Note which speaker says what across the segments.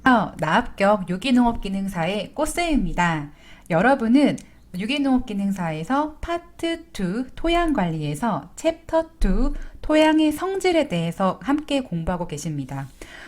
Speaker 1: 나합격 유기농업기능사의 꽃쌤입니다. 여러분은 유기농업기능사에서 파트 2 토양관리에서 챕터 2 토양의 성질에 대해서 함께 공부하고 계십니다.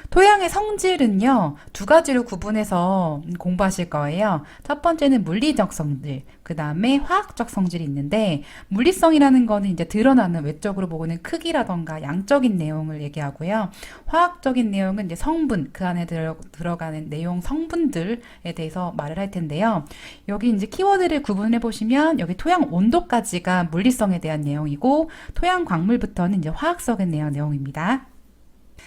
Speaker 1: 토양의 성질은요, 두 가지로 구분해서 공부하실 거예요. 첫 번째는 물리적 성질, 그 다음에 화학적 성질이 있는데, 물리성이라는 거는 이제 드러나는 외적으로 보고는 크기라던가 양적인 내용을 얘기하고요. 화학적인 내용은 이제 성분, 그 안에 들어가는 내용 성분들에 대해서 말을 할 텐데요. 여기 이제 키워드를 구분해 보시면, 여기 토양 온도까지가 물리성에 대한 내용이고, 토양 광물부터는 이제 화학적인 내용입니다.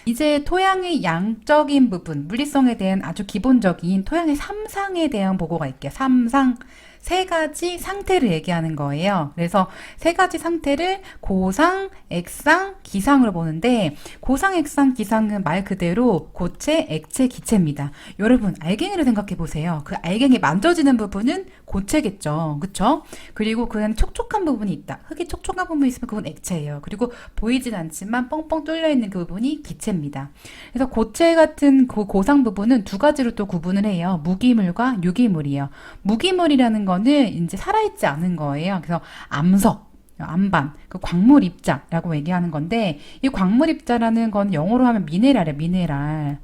Speaker 1: 이제 토양의 양적인 부분, 물리성에 대한 아주 기본적인 토양의 3상에 대한 보고가 있게요. 3상. 세 가지 상태를 얘기하는 거예요. 그래서 세 가지 상태를 고상, 액상, 기상으로 보는데, 고상, 액상, 기상은 말 그대로 고체, 액체, 기체입니다. 여러분, 알갱이를 생각해 보세요. 그 알갱이 만져지는 부분은 고체겠죠. 그쵸? 그리고 그 안에 촉촉한 부분이 있다. 흙이 촉촉한 부분이 있으면 그건 액체예요. 그리고 보이진 않지만 뻥뻥 뚫려 있는 그 부분이 기체입니다. 그래서 고체 같은 그 고상 부분은 두 가지로 또 구분을 해요. 무기물과 유기물이요. 무기물이라는 거는 이제 살아있지 않은 거예요. 그래서 암석, 암반, 그 광물 입자라고 얘기하는 건데, 이 광물 입자라는 건 영어로 하면 미네랄이에요. 미네랄.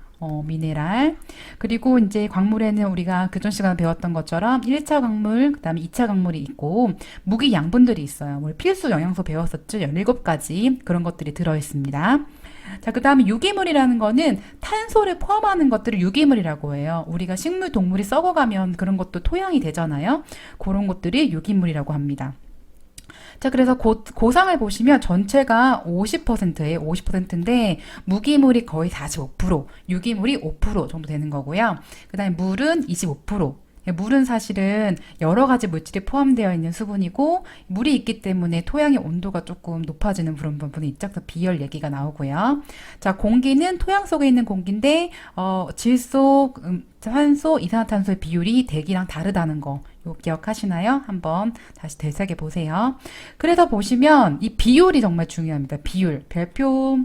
Speaker 1: 미네랄. 그리고 이제 광물에는 우리가 그전 시간에 배웠던 것처럼 1차 광물, 그 다음에 2차 광물이 있고, 무기 양분들이 있어요. 우리 필수 영양소 배웠었죠? 17가지 그런 것들이 들어있습니다. 자, 그 다음에 유기물이라는 거는 탄소를 포함하는 것들을 유기물이라고 해요. 우리가 식물, 동물이 썩어가면 그런 것도 토양이 되잖아요. 그런 것들이 유기물이라고 합니다. 자, 그래서 고상을 보시면 전체가 50%예요. 50%인데 무기물이 거의 45%, 유기물이 5% 정도 되는 거고요. 그 다음에 물은 25%. 물은 사실은 여러 가지 물질이 포함되어 있는 수분이고, 물이 있기 때문에 토양의 온도가 조금 높아지는 그런 부분이 있죠. 그래서 비열 얘기가 나오고요. 자, 공기는 토양 속에 있는 공기인데, 질소, 산소, 이산화탄소의 비율이 대기랑 다르다는 거. 이거 기억하시나요? 한번 다시 되새겨 보세요. 그래서 보시면 이 비율이 정말 중요합니다. 비율. 별표.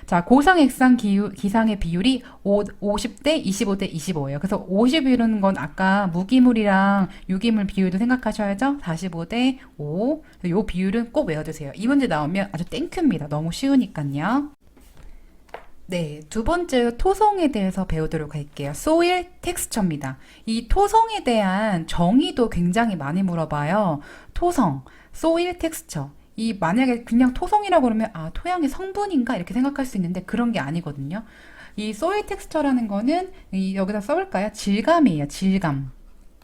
Speaker 1: 자, 고상, 액상, 기상의 비율이 50대 25대 25예요. 그래서 50이라는 건 아까 무기물이랑 유기물 비율도 생각하셔야죠. 45대 5. 이 비율은 꼭 외워두세요. 이 문제 나오면 아주 땡큐입니다. 너무 쉬우니까요. 네, 두 번째 토성에 대해서 배우도록 할게요. 소일 텍스처입니다. 이 토성에 대한 정의도 굉장히 많이 물어봐요. 토성, 소일 텍스처. 이 만약에 그냥 토성이라고 그러면 토양의 성분인가 이렇게 생각할 수 있는데 그런 게 아니거든요. 이 소일 텍스처라는 거는 여기다 써볼까요? 질감이에요. 질감.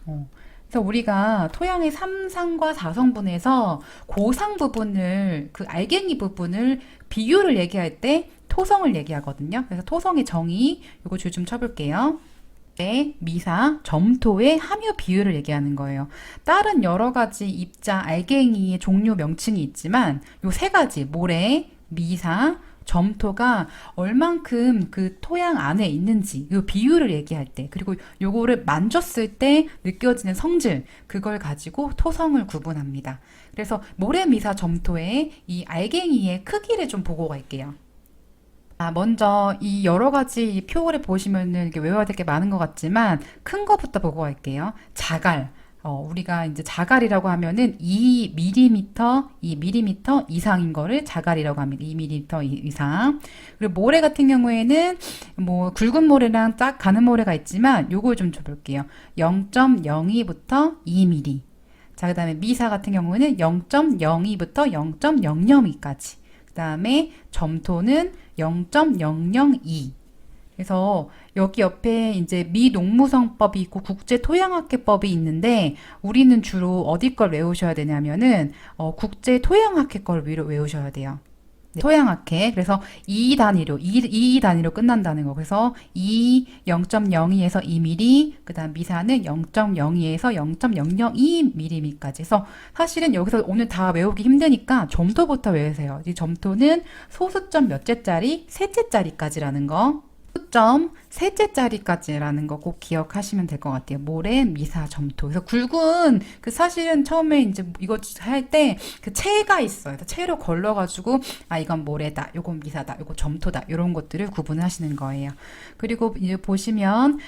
Speaker 1: 그래서 우리가 토양의 3상과 4성분에서 고상 부분을, 그 알갱이 부분을 비율을 얘기할 때 토성을 얘기하거든요. 그래서 토성의 정의, 이거 줄 좀 쳐볼게요. 미사, 점토의 함유 비율을 얘기하는 거예요. 다른 여러 가지 입자, 알갱이의 종류 명칭이 있지만 요 세 가지, 모래, 미사, 점토가 얼만큼 그 토양 안에 있는지 요 비율을 얘기할 때, 그리고 요거를 만졌을 때 느껴지는 성질, 그걸 가지고 토성을 구분합니다. 그래서 모래, 미사, 점토의 이 알갱이의 크기를 좀 보고 갈게요. 먼저 이 여러 가지 표를 보시면은 이렇게 외워야 될 게 많은 것 같지만 큰 거부터 보고 갈게요. 자갈. 우리가 이제 자갈이라고 하면은 2mm, 2mm 이상인 거를 자갈이라고 합니다. 2mm 이상. 그리고 모래 같은 경우에는 뭐 굵은 모래랑 딱 가는 모래가 있지만 요걸 좀 줘볼게요. 0.02부터 2mm. 자, 그 다음에 미사 같은 경우는 0.02부터 0.002까지. 그 다음에 점토는 0.002. 그래서 여기 옆에 이제 미농무성법이 있고 국제토양학회법이 있는데 우리는 주로 어디 걸 외우셔야 되냐면은 국제토양학회 걸 외우셔야 돼요. 네, 토양학회. 그래서 2 단위로 끝난다는 거. 그래서 0.02에서 2mm, 그 다음 미사는 0.02에서 0.002mm까지. 그래서 사실은 여기서 오늘 다 외우기 힘드니까 점토부터 외우세요. 이 점토는 소수점 몇 제짜리? 셋째짜리까지라는 거. 소수점 셋째 자리까지라는 거 꼭 기억하시면 될 것 같아요. 모래, 미사, 점토. 그래서 굵은 그 사실은 처음에 이제 이거 할 때 그 채가 있어요. 채로 걸러가지고 아 이건 모래다, 요건 미사다, 요거 점토다 이런 것들을 구분하시는 거예요. 그리고 이제 보시면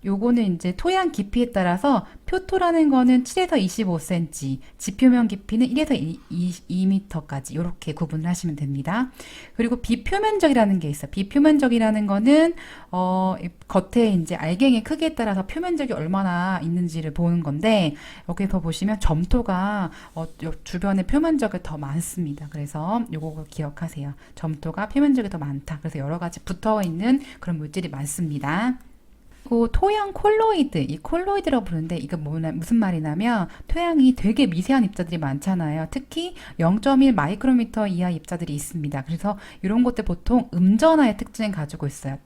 Speaker 1: 요거는 이제 토양 깊이에 따라서 표토라는 거는 7에서 25cm, 지표면 깊이는 1에서 2m까지 이렇게 구분을 하시면 됩니다. 그리고 비표면적이라는 게 있어요. 비표면적이라는 거는 겉에 이제 알갱이 크기에 따라서 표면적이 얼마나 있는지를 보는 건데 여기서 보시면 점토가 주변의 표면적이 더 많습니다. 그래서 요거 기억하세요. 점토가 표면적이 더 많다. 그래서 여러 가지 붙어 있는 그런 물질이 많습니다. 그리고 토양 콜로이드, 이 콜로이드라고 부르는데 이거 무슨 말이냐면 토양이 되게 미세한 입자들이 많잖아요. 특히 0.1 마이크로미터 이하 입자들이 있습니다. 그래서 이런 것들 보통 음전하의 특징을 가지고 있어요.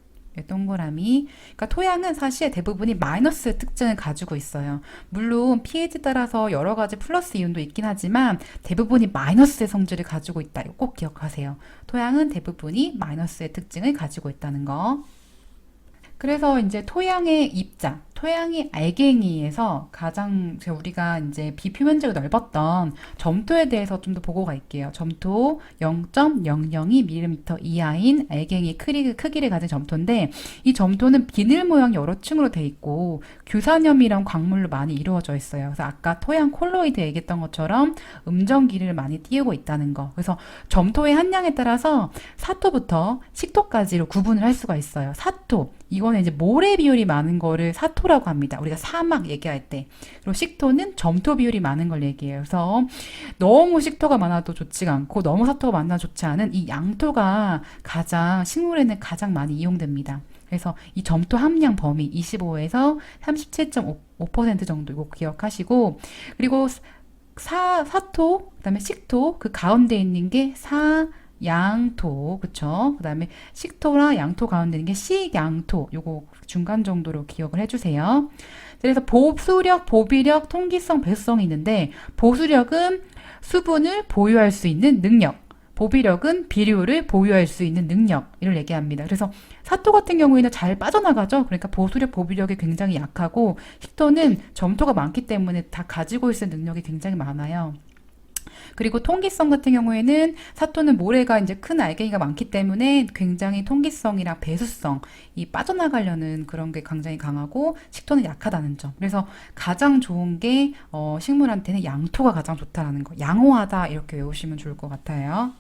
Speaker 1: 동그라미. 그러니까 토양은 사실 대부분이 마이너스 특징을 가지고 있어요. 물론 pH 따라서 여러 가지 플러스 이온도 있긴 하지만 대부분이 마이너스의 성질을 가지고 있다. 이거 꼭 기억하세요. 토양은 대부분이 마이너스의 특징을 가지고 있다는 거. 그래서 이제 토양의 입자, 토양의 알갱이에서 가장 우리가 이제 비표면적이 넓었던 점토에 대해서 좀 더 보고 갈게요. 점토 0.002mm 이하인 알갱이 크기를 가진 점토인데 이 점토는 비늘 모양 여러 층으로 돼 있고 규산염이랑 광물로 많이 이루어져 있어요. 그래서 아까 토양 콜로이드 얘기했던 것처럼 음전기를 많이 띄우고 있다는 거. 그래서 점토의 함량에 따라서 사토부터 식토까지로 구분을 할 수가 있어요. 사토 이거는 이제 모래 비율이 많은 거를 사토라고 합니다. 우리가 사막 얘기할 때. 그리고 식토는 점토 비율이 많은 걸 얘기해요. 그래서 너무 식토가 많아도 좋지가 않고 너무 사토가 많아도 좋지 않은 이 양토가 가장 식물에는 가장 많이 이용됩니다. 그래서 이 점토 함량 범위 25에서 37.5% 정도 이거 기억하시고 그리고 사토 그다음에 식토 그 가운데 있는 게 양토, 그쵸? 그 다음에 식토랑 양토 가운데 있는 게 식양토. 요거 중간 정도로 기억을 해주세요. 그래서 보수력, 보비력, 통기성, 배수성이 있는데, 보수력은 수분을 보유할 수 있는 능력, 보비력은 비료를 보유할 수 있는 능력을 얘기합니다. 그래서 사토 같은 경우에는 잘 빠져나가죠. 그러니까 보수력, 보비력이 굉장히 약하고, 식토는 점토가 많기 때문에 다 가지고 있을 능력이 굉장히 많아요. 그리고 통기성 같은 경우에는 사토는 모래가 이제 큰 알갱이가 많기 때문에 굉장히 통기성이랑 배수성, 이 빠져나가려는 그런 게 굉장히 강하고 식토는 약하다는 점. 그래서 가장 좋은 게 식물한테는 양토가 가장 좋다라는 거. 양호하다 이렇게 외우시면 좋을 것 같아요.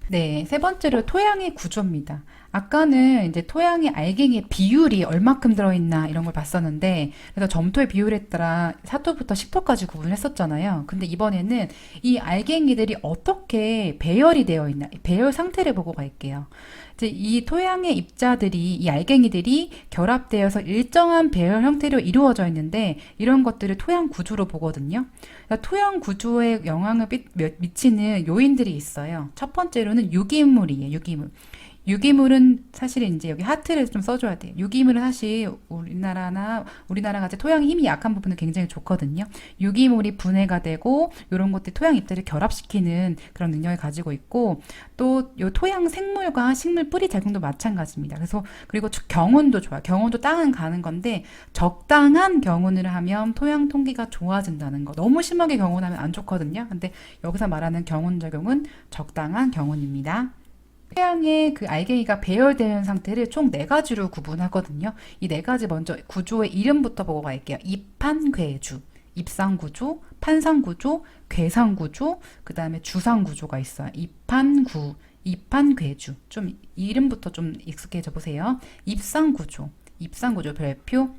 Speaker 1: 네, 세 번째로 토양의 구조입니다. 아까는 이제 토양의 알갱이의 비율이 얼마큼 들어있나 이런 걸 봤었는데, 그래서 점토의 비율에 따라 사토부터 식토까지 구분을 했었잖아요. 근데 이번에는 이 알갱이들이 어떻게 배열이 되어 있나, 배열 상태를 보고 갈게요. 이제 이 토양의 입자들이, 이 알갱이들이 결합되어서 일정한 배열 형태로 이루어져 있는데, 이런 것들을 토양 구조로 보거든요. 그러니까 토양 구조에 영향을 미치는 요인들이 있어요. 첫 번째로는 유기물이에요, 유기물. 유기물은 사실 이제 여기 하트를 좀 써줘야 돼요. 유기물은 사실 우리나라 같이 토양이 힘이 약한 부분은 굉장히 좋거든요. 유기물이 분해가 되고 이런 것들이 토양 입자를 결합시키는 그런 능력을 가지고 있고 또 요 토양 생물과 식물 뿌리 작용도 마찬가지입니다. 그래서 그리고 경운도 좋아요. 경운도 땅은 가는 건데 적당한 경운을 하면 토양 통기가 좋아진다는 거. 너무 심하게 경운하면 안 좋거든요. 근데 여기서 말하는 경운 적용은 적당한 경운입니다. 토양의 그 알갱이가 배열되는 상태를 총 4가지로 구분하거든요. 이 4가지 먼저 구조의 이름부터 보고 갈게요. 입판괴주, 입상구조, 판상구조, 괴상구조, 그 다음에 주상구조가 있어요. 입판괴주. 좀 이름부터 좀 익숙해져 보세요. 입상구조 별표.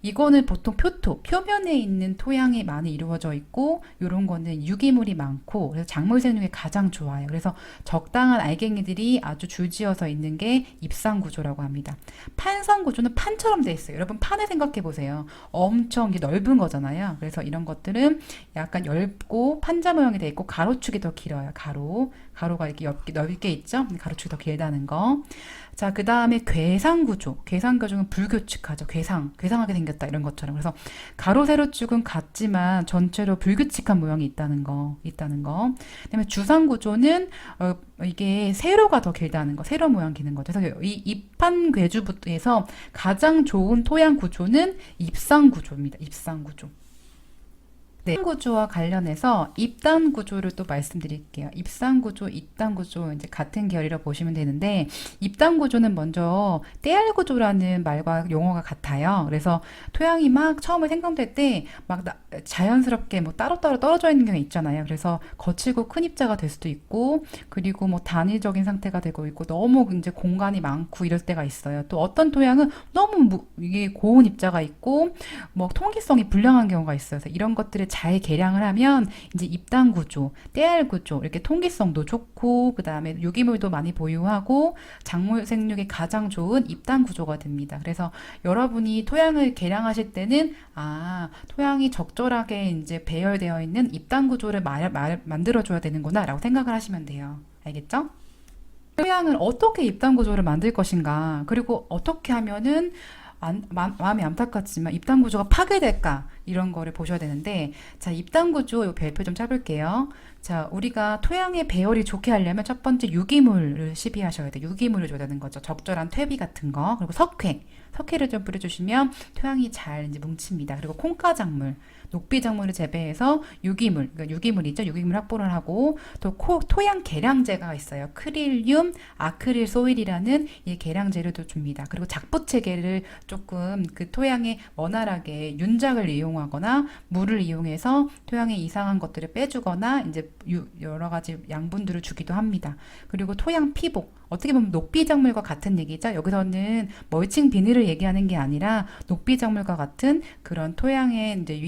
Speaker 1: 이거는 보통 표면에 있는 토양이 많이 이루어져 있고 이런 거는 유기물이 많고 그래서 작물 생육에 가장 좋아요. 그래서 적당한 알갱이들이 아주 줄지어서 있는 게 입상 구조라고 합니다. 판상 구조는 판처럼 돼 있어요. 여러분 판을 생각해 보세요. 엄청 넓은 거잖아요. 그래서 이런 것들은 약간 얇고 판자 모양이 돼 있고 가로축이 더 길어요. 가로가 이렇게 넓게 있죠. 가로축이 더 길다는 거. 자, 그 다음에 괴상구조. 괴상구조는 불규칙하죠. 괴상하게 생겼다. 이런 것처럼. 그래서 가로, 세로 축은 같지만 전체로 불규칙한 모양이 있다는 거. 그다음에 주상구조는, 이게 세로가 더 길다는 거. 세로 모양 기는 거죠. 그래서 이 입판괴주부에서 가장 좋은 토양 구조는 입상구조입니다. 입상구조. 네, 구조와 관련해서 입단 구조를 또 말씀드릴게요. 입상 구조, 입단 구조 이제 같은 계열이라고 보시면 되는데 입단 구조는 먼저 떼알 구조라는 말과 용어가 같아요. 그래서 토양이 막 처음에 생성될 때 막 자연스럽게 뭐 따로따로 떨어져 있는 경우 있잖아요. 그래서 거칠고 큰 입자가 될 수도 있고 그리고 뭐 단일적인 상태가 되고 있고 너무 이제 공간이 많고 이럴 때가 있어요. 또 어떤 토양은 너무 이게 고온 입자가 있고 뭐 통기성이 불량한 경우가 있어요. 그래서 이런 것들을 잘 계량을 하면 이제 입단 구조, 떼알 구조 이렇게 통기성도 좋고 그 다음에 유기물도 많이 보유하고 작물 생육에 가장 좋은 입단 구조가 됩니다. 그래서 여러분이 토양을 계량하실 때는 토양이 적절하게 이제 배열되어 있는 입단 구조를 만들어줘야 되는구나라고 생각을 하시면 돼요. 알겠죠? 토양을 어떻게 입단 구조를 만들 것인가 그리고 어떻게 하면은 마음이 안타깝지만 입단 구조가 파괴될까 이런 거를 보셔야 되는데 자 입단 구조 요 별표 좀 짜볼게요. 자 우리가 토양의 배열이 좋게 하려면 첫 번째 유기물을 시비하셔야 돼요. 유기물을 줘야 되는 거죠. 적절한 퇴비 같은 거 그리고 석회를 좀 뿌려주시면 토양이 잘 이제 뭉칩니다. 그리고 콩가작물 녹비작물을 재배해서 그러니까 유기물이죠. 유기물 확보를 하고 또 토양 계량제가 있어요. 크릴륨, 아크릴 소일이라는 이 계량제를 줍니다. 그리고 작부체계를 조금 그 토양에 원활하게 윤작을 이용하거나 물을 이용해서 토양에 이상한 것들을 빼주거나 이제 여러 가지 양분들을 주기도 합니다. 그리고 토양 피복 어떻게 보면 녹비작물과 같은 얘기죠. 여기서는 멀칭 비닐을 얘기하는 게 아니라 녹비작물과 같은 그런 토양의 이제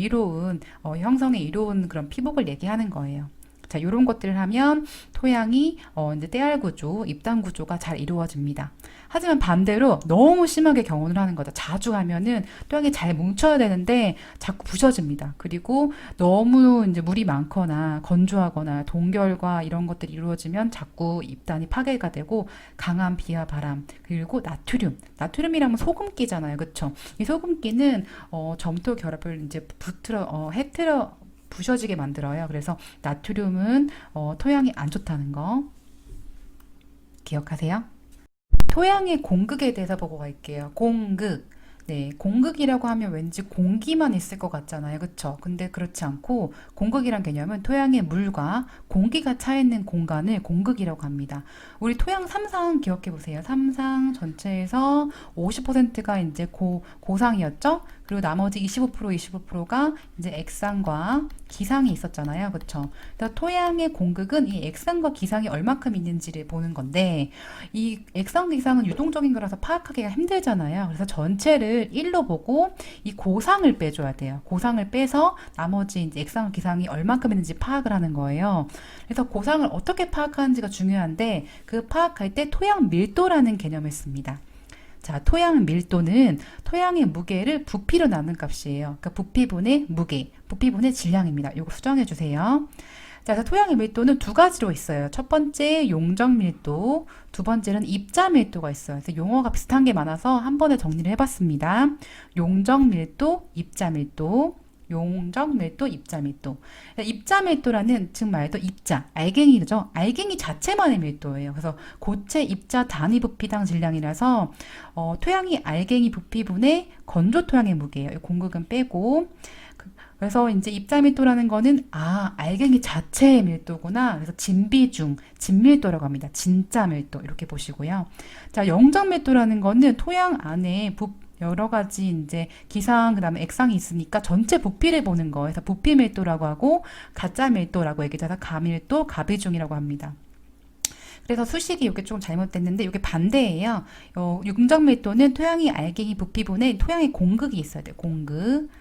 Speaker 1: 형성에 이로운 그런 피복을 얘기하는 거예요. 자, 이런 것들을 하면 토양이 이제 떼알 구조, 입단 구조가 잘 이루어집니다. 하지만 반대로 너무 심하게 경운을 하는 거죠. 자주 하면은 토양이 잘 뭉쳐야 되는데 자꾸 부셔집니다. 그리고 너무 이제 물이 많거나 건조하거나 동결과 이런 것들이 이루어지면 자꾸 입단이 파괴가 되고 강한 비와 바람 그리고 나트륨이라면 소금기잖아요. 그쵸? 이 소금기는 점토 결합을 이제 부셔지게 만들어요. 그래서 나트륨은 토양이 안 좋다는 거 기억하세요. 토양의 공극에 대해서 보고 갈게요. 공극. 네, 공극이라고 하면 왠지 공기만 있을 것 같잖아요. 그쵸? 근데 그렇지 않고 공극이란 개념은 토양의 물과 공기가 차 있는 공간을 공극이라고 합니다. 우리 토양 삼상 기억해 보세요. 삼상 전체에서 50%가 이제 고상이었죠? 그리고 나머지 25%가 이제 액상과 기상이 있었잖아요. 그쵸? 그래서 토양의 공극은 이 액상과 기상이 얼마큼 있는지를 보는 건데 이 액상, 기상은 유동적인 거라서 파악하기가 힘들잖아요. 그래서 전체를 1로 보고 이 고상을 빼줘야 돼요. 고상을 빼서 나머지 이제 액상, 기상이 얼마큼 있는지 파악을 하는 거예요. 그래서 고상을 어떻게 파악하는지가 중요한데 그 파악할 때 토양 밀도라는 개념을 씁니다. 자, 토양 밀도는 토양의 무게를 부피로 나눈 값이에요. 그러니까 부피분의 무게, 부피분의 질량입니다. 이거 수정해 주세요. 자, 그래서 토양의 밀도는 두 가지로 있어요. 첫 번째 용적 밀도, 두 번째는 입자 밀도가 있어요. 그래서 용어가 비슷한 게 많아서 한 번에 정리를 해봤습니다. 용적 밀도, 입자 밀도. 용적 밀도, 입자 밀도. 입자 밀도라는 즉 말도 입자, 알갱이죠. 알갱이 자체만의 밀도예요. 그래서 고체 입자 단위 부피당 질량이라서 토양이 알갱이 부피분의 건조 토양의 무게예요. 공극은 빼고. 그래서 이제 입자 밀도라는 거는 알갱이 자체의 밀도구나. 그래서 진밀도라고 합니다. 진짜 밀도 이렇게 보시고요. 자, 영적 밀도라는 거는 토양 안에 여러 가지 이제 기상 그다음에 액상이 있으니까 전체 부피를 보는 거예요. 그래서 부피 밀도라고 하고 가짜 밀도라고 얘기해서 가밀도, 가비중이라고 합니다. 그래서 수식이 이게 좀 잘못됐는데 이게 반대예요. 용적 밀도는 토양이 알갱이 부피분의 토양의 공극이 있어야 돼요.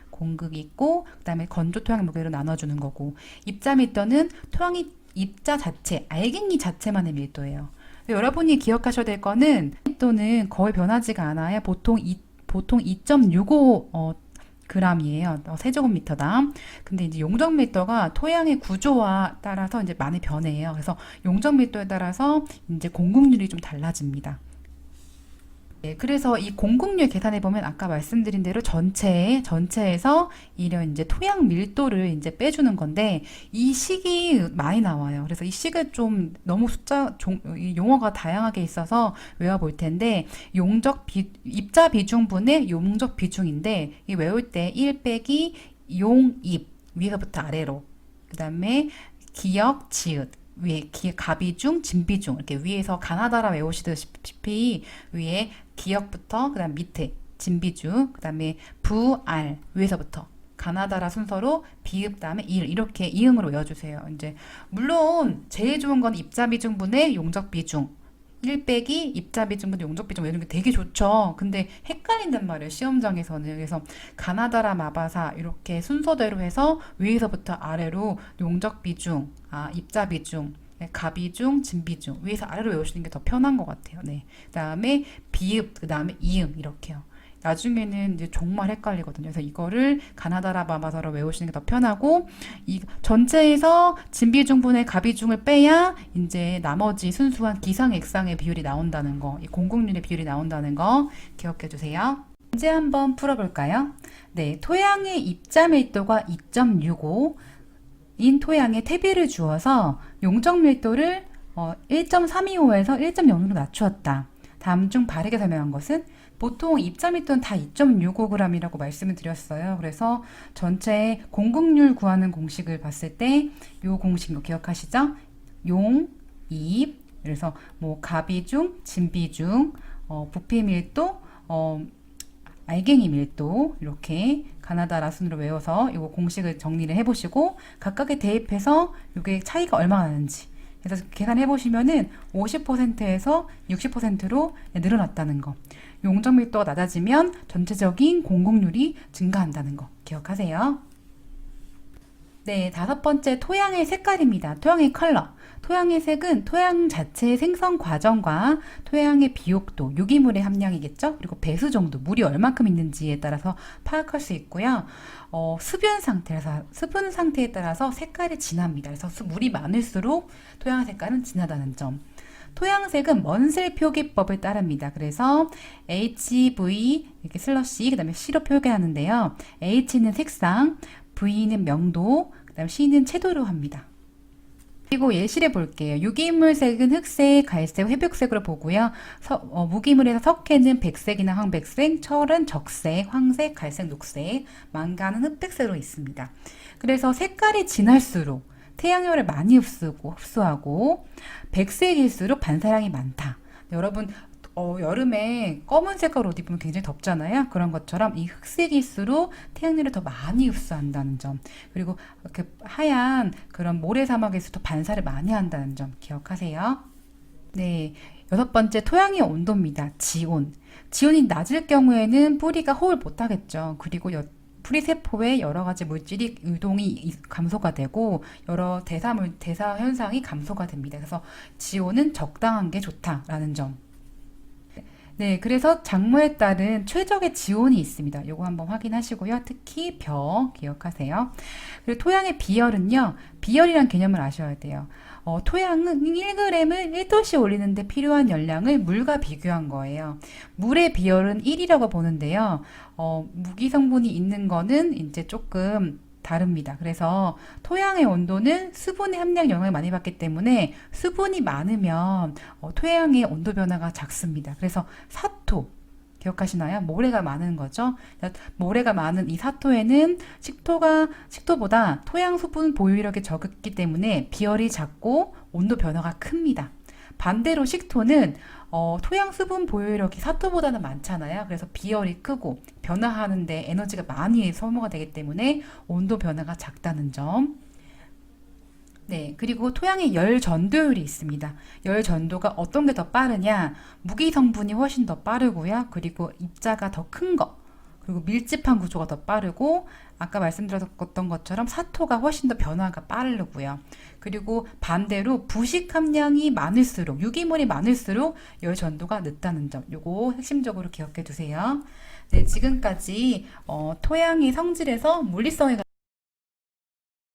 Speaker 1: 공극이 있고 그다음에 건조 토양 무게로 나눠주는 거고 입자 밀도는 토양이 입자 자체, 알갱이 자체만의 밀도예요. 여러분이 기억하셔야 될 거는 밀도는 거의 변하지가 않아요. 보통 2.65 g이에요. 세제곱미터당. 근데 이제 용적 밀도가 토양의 구조와 따라서 이제 많이 변해요. 그래서 용적 밀도에 따라서 이제 공급률이 좀 달라집니다. 네, 그래서 이 공국률 계산해 보면 아까 말씀드린 대로 전체에서 이런 이제 토양 밀도를 이제 빼주는 건데 이 식이 많이 나와요. 그래서 이 식을 좀 너무 이 용어가 다양하게 있어서 외워볼 텐데 입자 비중분의 용적 비중인데 이 외울 때 1 빼기 용입 위에서부터 아래로 그 다음에 기역 지읒 위에 가비중, 진비중 이렇게 위에서 가나다라 외우시다시피 위에 기역부터 그다음 밑에 진비중 그다음에 부알 위에서부터 가나다라 순서로 비읍 다음에 일 이렇게 이음으로 외워주세요. 이제 물론 제일 좋은 건 입자 비중분의 용적 비중 1 빼기 입자 비중분 용적 비중 외우는 게 되게 좋죠. 근데 헷갈린단 말이에요. 시험장에서는. 그래서 가나다라 마바사 이렇게 순서대로 해서 위에서부터 아래로 용적 비중, 입자 비중, 가비중, 진비중 위에서 아래로 외우시는 게 더 편한 것 같아요. 네. 그다음에 비읍, 그다음에 이음 이렇게요. 나중에는 이제 정말 헷갈리거든요. 그래서 이거를 가나다라 마바사로 외우시는 게 더 편하고 이 전체에서 진비중분의 가비중을 빼야 이제 나머지 순수한 기상액상의 비율이 나온다는 거, 이 공국률의 비율이 나온다는 거 기억해 주세요. 문제 한번 풀어볼까요? 네, 토양의 입자 밀도가 2.65 인 토양에 퇴비를 주어서 용적 밀도를 1.325에서 1.0으로 낮추었다. 다음 중 바르게 설명한 것은 보통 입자 밀도는 다 2.65g이라고 말씀을 드렸어요. 그래서 전체 공국률 구하는 공식을 봤을 때 이 공식 기억하시죠? 용, 입, 그래서 뭐 가비중, 진비중, 부피 밀도, 알갱이 밀도 이렇게 가나다라 순으로 외워서 이 공식을 정리를 해보시고 각각에 대입해서 이게 차이가 얼마나 나는지 그래서 계산해 보시면은 50%에서 60%로 늘어났다는 거. 용적 밀도가 낮아지면 전체적인 공국률이 증가한다는 거 기억하세요. 네, 5번째 토양의 색깔입니다. 토양의 컬러. 토양의 색은 토양 자체의 생성 과정과 토양의 비옥도, 유기물의 함량이겠죠? 그리고 배수 정도, 물이 얼만큼 있는지에 따라서 파악할 수 있고요. 수분 상태에 따라서 색깔이 진합니다. 그래서 물이 많을수록 토양 색깔은 진하다는 점. 토양색은 먼슬 표기법을 따릅니다. 그래서 HV 이렇게 슬러시 그다음에 C로 표기하는데요. H는 색상, V는 명도, 그다음 C는 채도로 합니다. 그리고 예시를 볼게요. 유기물색은 흑색, 갈색, 회백색으로 보고요. 무기물에서 석회는 백색이나 황백색, 철은 적색, 황색, 갈색, 녹색, 망간은 흑백색으로 있습니다. 그래서 색깔이 진할수록 태양열을 많이 흡수하고 백색일수록 반사량이 많다. 여러분 여름에 검은 색깔 옷 입으면 굉장히 덥잖아요. 그런 것처럼 이 흑색일수록 태양열을 더 많이 흡수한다는 점. 그리고 그 하얀 그런 모래사막에서도 반사를 많이 한다는 점 기억하세요. 네, 6번째 토양의 온도입니다. 지온. 지온이 낮을 경우에는 뿌리가 호흡을 못하겠죠. 그리고 뿌리 세포에 여러 가지 물질이 유동이 감소가 되고 여러 대사 현상이 감소가 됩니다. 그래서 지온은 적당한 게 좋다라는 점. 네, 그래서 작물에 따른 최적의 지온이 있습니다. 이거 한번 확인하시고요. 특히 벼 기억하세요. 그리고 토양의 비열은요. 비열이란 개념을 아셔야 돼요. 토양은 1g을 1도씩 올리는데 필요한 열량을 물과 비교한 거예요. 물의 비열은 1이라고 보는데요. 무기 성분이 있는 거는 이제 조금 다릅니다. 그래서 토양의 온도는 수분의 함량 영향을 많이 받기 때문에 수분이 많으면 토양의 온도 변화가 작습니다. 그래서 사토 기억하시나요? 모래가 많은 거죠. 모래가 많은 이 사토에는 식토보다 토양 수분 보유력이 적기 때문에 비열이 작고 온도 변화가 큽니다. 반대로 식토는 토양 수분 보유력이 사토보다는 많잖아요. 그래서 비열이 크고 변화하는데 에너지가 많이 소모가 되기 때문에 온도 변화가 작다는 점. 네, 그리고 토양의 열 전도율이 있습니다. 열 전도가 어떤 게 더 빠르냐? 무기 성분이 훨씬 더 빠르고요. 그리고 입자가 더 큰 거. 그리고 밀집한 구조가 더 빠르고 아까 말씀드렸던 것처럼 사토가 훨씬 더 변화가 빠르고요. 그리고 반대로 부식 함량이 많을수록 유기물이 많을수록 열 전도가 늦다는 점. 요거 핵심적으로 기억해 두세요. 네, 지금까지 토양의 성질에서 물리성에